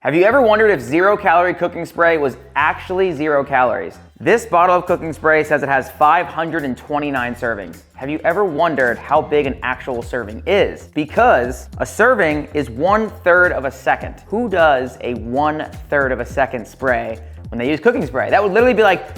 Have you ever wondered if 0-calorie cooking spray was actually 0 calories? This bottle of cooking spray says it has 529 servings. Have you ever wondered how big an actual serving is? Because a serving is 1/3 of a second. Who does a 1/3 of a second spray when they use cooking spray? That would literally be like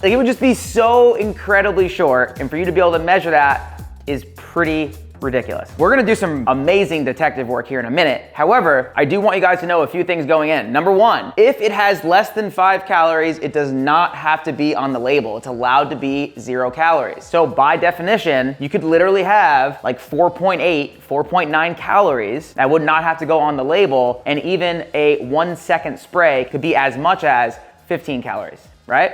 it would just be so incredibly short, and for you to be able to measure that is pretty ridiculous. We're gonna do some amazing detective work here in a minute. However, I do want you guys to know a few things going in. Number one, if it has less than 5 calories, it does not have to be on the label. It's allowed to be 0 calories. So by definition, you could literally have like 4.8, 4.9 calories that would not have to go on the label, and even a 1-second spray could be as much as 15 calories, right?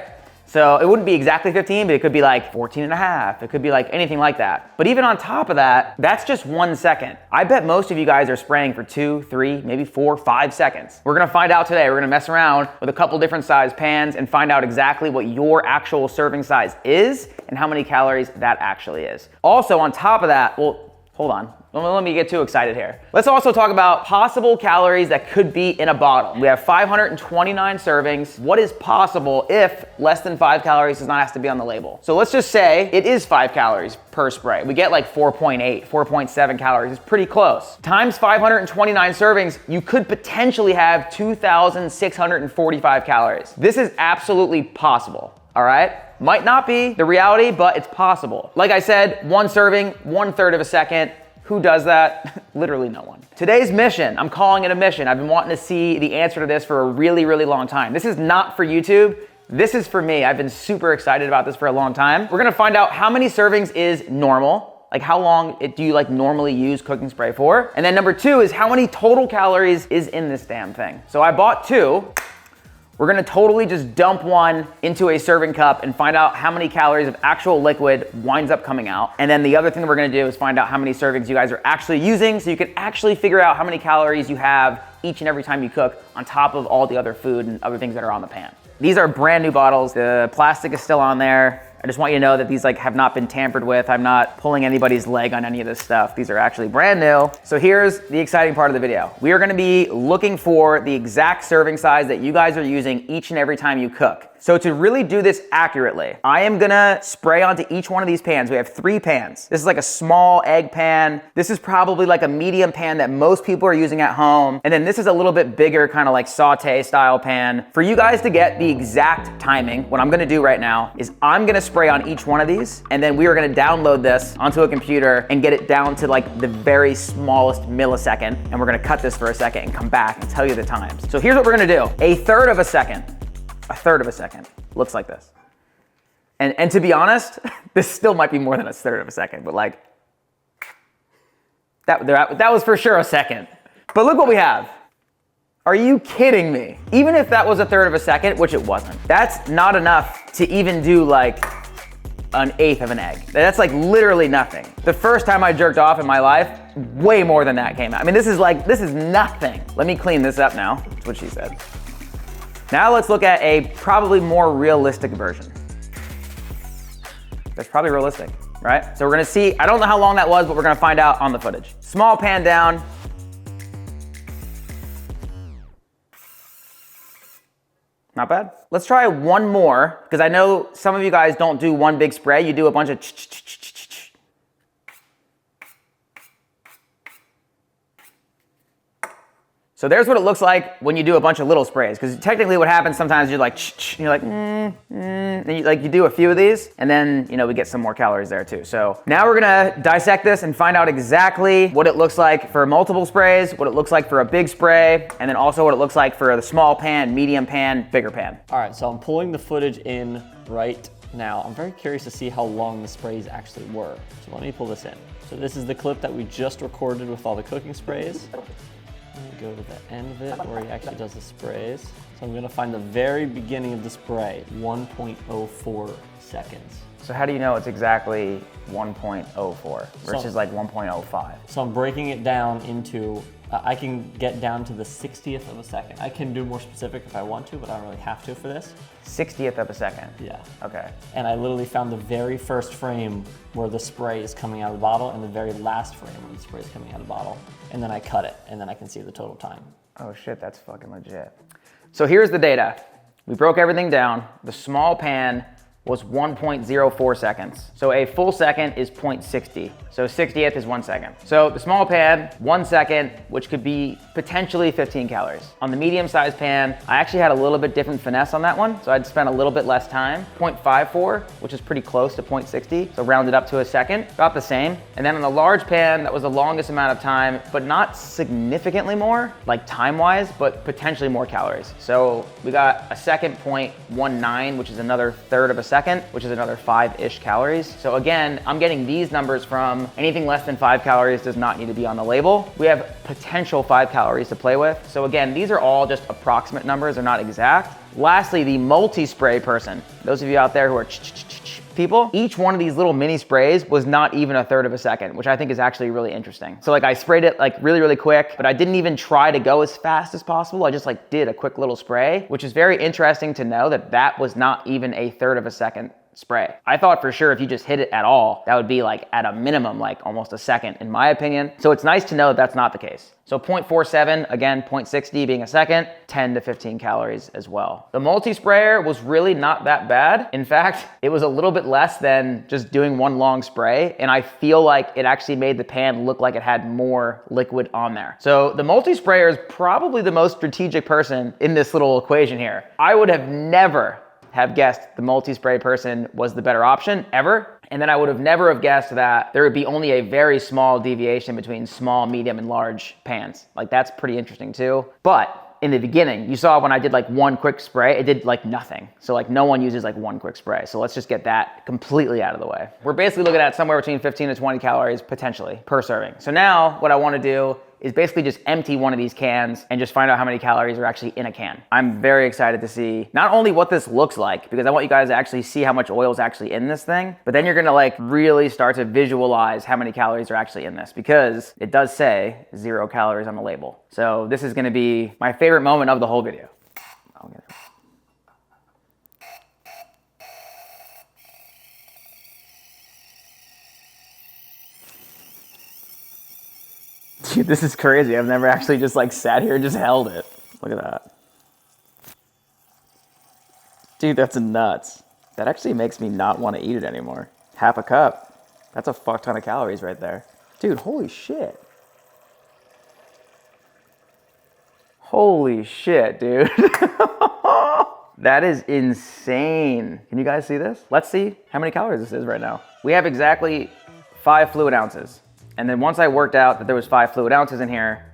So it wouldn't be exactly 15, but it could be like 14.5. It could be like anything like that. But even on top of that, that's just 1 second. I bet most of you guys are spraying for 2, 3, maybe 4, 5 seconds. We're gonna find out today. We're gonna mess around with a couple different size pans and find out exactly what your actual serving size is and how many calories that actually is. Also on top of that, well, hold on. Don't let me get too excited here. Let's also talk about possible calories that could be in a bottle. We have 529 servings. What is possible if less than 5 calories does not have to be on the label? So let's just say it is 5 calories per spray. We get like 4.8, 4.7 calories. It's pretty close. Times 529 servings, you could potentially have 2,645 calories. This is absolutely possible, all right? Might not be the reality, but it's possible. Like I said, 1 serving, 1/3 of a second. Who does that? Literally no one. Today's mission, I'm calling it a mission. I've been wanting to see the answer to this for a really, really long time. This is not for YouTube. This is for me. I've been super excited about this for a long time. We're gonna find out how many servings is normal. Like how long do you like normally use cooking spray for? And then number 2 is how many total calories is in this damn thing. So I bought 2. We're gonna totally just dump 1 into a serving cup and find out how many calories of actual liquid winds up coming out. And then the other thing that we're gonna do is find out how many servings you guys are actually using, so you can actually figure out how many calories you have each and every time you cook on top of all the other food and other things that are on the pan. These are brand new bottles. The plastic is still on there. I just want you to know that these like have not been tampered with. I'm not pulling anybody's leg on any of this stuff. These are actually brand new. So here's the exciting part of the video. We are gonna be looking for the exact serving size that you guys are using each and every time you cook. So to really do this accurately, I am gonna spray onto each one of these pans. We have 3 pans. This is like a small egg pan. This is probably like a medium pan that most people are using at home. And then this is a little bit bigger, kind of like saute style pan. For you guys to get the exact timing, what I'm gonna do right now is I'm gonna spray on each one of these, and then we are gonna download this onto a computer and get it down to like the very smallest millisecond. And we're gonna cut this for a second and come back and tell you the times. So here's what we're gonna do. 1/3 of a second. 1/3 of a second looks like this. And to be honest, this still might be more than 1/3 of a second, but like, that was for sure a second. But look what we have. Are you kidding me? Even if that was 1/3 of a second, which it wasn't, that's not enough to even do like 1/8 of an egg. That's like literally nothing. The first time I jerked off in my life, way more than that came out. I mean, this is nothing. Let me clean this up now. That's what she said. Now let's look at a probably more realistic version. That's probably realistic, right? So we're gonna see, I don't know how long that was, but we're gonna find out on the footage. Small pan down. Not bad. Let's try 1 more, because I know some of you guys don't do 1 big spray, you do a bunch of So there's what it looks like when you do a bunch of little sprays, because technically what happens sometimes you're like, and you're like, and you do a few of these, and then we get some more calories there too. So now we're gonna dissect this and find out exactly what it looks like for multiple sprays, what it looks like for a big spray, and then also what it looks like for the small pan, medium pan, bigger pan. All right, so I'm pulling the footage in right now. I'm very curious to see how long the sprays actually were. So let me pull this in. So this is the clip that we just recorded with all the cooking sprays. Let me go to the end of it where he actually does the sprays. So I'm gonna find the very beginning of the spray, 1.04 seconds. So how do you know it's exactly 1.04 versus like 1.05? So I'm breaking it down into I can get down to the 60th of a second. I can do more specific if I want to, but I don't really have to for this. 60th of a second. Yeah. Okay. And I literally found the very first frame where the spray is coming out of the bottle and the very last frame where the spray is coming out of the bottle. And then I cut it, and then I can see the total time. Oh shit, that's fucking legit. So here's the data. We broke everything down. The small pan was 1.04 seconds. So a full second is 0.60. So 60th is 1 second. So the small pan, 1 second, which could be potentially 15 calories. On the medium-sized pan, I actually had a little bit different finesse on that one. So I'd spent a little bit less time, 0.54, which is pretty close to 0.60. So rounded up to a second, about the same. And then on the large pan, that was the longest amount of time, but not significantly more, like time-wise, but potentially more calories. So we got a second 0.19, which is another third of a second, which is another 5-ish calories. So again, I'm getting these numbers from anything less than 5 calories does not need to be on the label. We have potential 5 calories to play with. So again, these are all just approximate numbers, they're not exact. Lastly, the multi-spray person. Those of you out there who are people, each one of these little mini sprays was not even a third of a second, which I think is actually really interesting. So like I sprayed it like really, really quick, but I didn't even try to go as fast as possible. I just like did a quick little spray, which is very interesting to know that that was not even a third of a second spray. I thought for sure if you just hit it at all, that would be like at a minimum, like almost a second in my opinion. So it's nice to know that that's not the case. So 0.47, again, 0.60 being a second, 10 to 15 calories as well. The multi-sprayer was really not that bad. In fact, it was a little bit less than just doing one long spray. And I feel like it actually made the pan look like it had more liquid on there. So the multi-sprayer is probably the most strategic person in this little equation here. I would have never have guessed the multi-spray person was the better option ever. And then I would have never have guessed that there would be only a very small deviation between small, medium, and large pans. Like that's pretty interesting too. But in the beginning, you saw when I did like one quick spray, it did like nothing. So like no one uses like one quick spray. So let's just get that completely out of the way. We're basically looking at somewhere between 15 to 20 calories potentially per serving. So now what I want to do is basically just empty one of these cans and just find out how many calories are actually in a can. I'm very excited to see not only what this looks like, because I want you guys to actually see how much oil is actually in this thing, but then you're gonna like really start to visualize how many calories are actually in this, because it does say 0 calories on the label. So this is gonna be my favorite moment of the whole video. Dude, this is crazy. I've never actually just like sat here and just held it. Look at that. Dude, that's nuts. That actually makes me not want to eat it anymore. Half a cup. That's a fuck ton of calories right there. Dude, holy shit. Holy shit, dude. That is insane. Can you guys see this? Let's see how many calories this is right now. We have exactly 5 fluid ounces. And then once I worked out that there was 5 fluid ounces in here,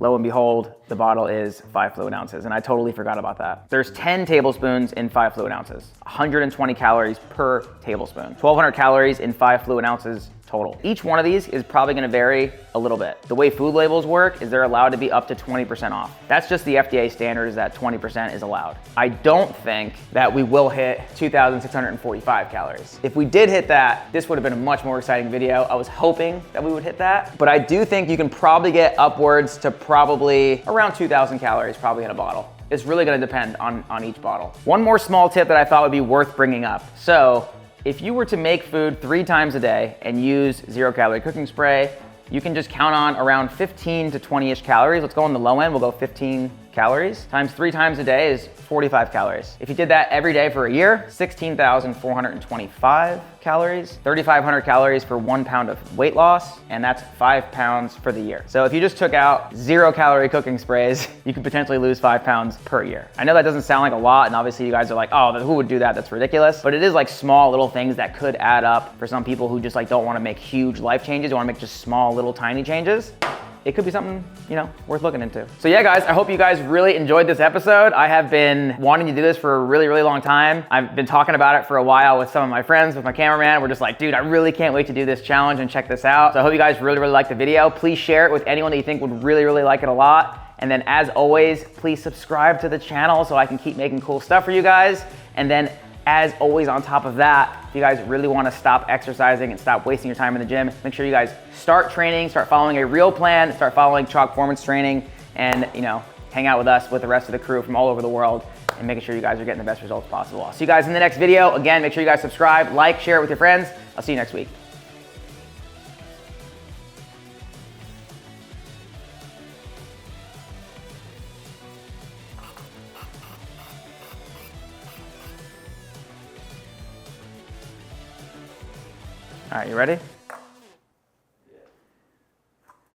lo and behold, the bottle is 5 fluid ounces. And I totally forgot about that. There's 10 tablespoons in 5 fluid ounces, 120 calories per tablespoon, 1,200 calories in 5 fluid ounces total. Each one of these is probably gonna vary a little bit. The way food labels work is they're allowed to be up to 20% off. That's just the FDA standard, is that 20% is allowed. I don't think that we will hit 2,645 calories. If we did hit that, this would have been a much more exciting video. I was hoping that we would hit that, but I do think you can probably get upwards to probably around 2,000 calories probably in a bottle. It's really gonna depend on each bottle. One more small tip that I thought would be worth bringing up. So, if you were to make food 3 times a day and use 0 calorie cooking spray, you can just count on around 15 to 20-ish calories. Let's go on the low end, we'll go 15 calories. Times 3 times a day is 45 calories. If you did that every day for a year, 16,425 calories, 3,500 calories for 1 pound of weight loss, and that's 5 pounds for the year. So if you just took out 0 calorie cooking sprays, you could potentially lose 5 pounds per year. I know that doesn't sound like a lot, and obviously you guys are like, oh, who would do that? That's ridiculous. But it is like small little things that could add up for some people who just like don't wanna make huge life changes, they wanna make just small little tiny changes. It could be something, you know, worth looking into. So yeah, guys, I hope you guys really enjoyed this episode. I have been wanting to do this for a really, really long time. I've been talking about it for a while with some of my friends, with my cameraman. We're just like, dude, I really can't wait to do this challenge and check this out. So I hope you guys really, really liked the video. Please share it with anyone that you think would really, really like it a lot. And then as always, please subscribe to the channel so I can keep making cool stuff for you guys. And then as always, on top of that, If you guys really want to stop exercising and stop wasting your time in the gym, make sure you guys start training, start following a real plan, start following Chalk Performance Training, and hang out with us, with the rest of the crew from all over the world, and making sure you guys are getting the best results possible. I'll see you guys in the next video. Again, make sure you guys subscribe, like, share it with your friends. I'll see you next week. All right, you ready?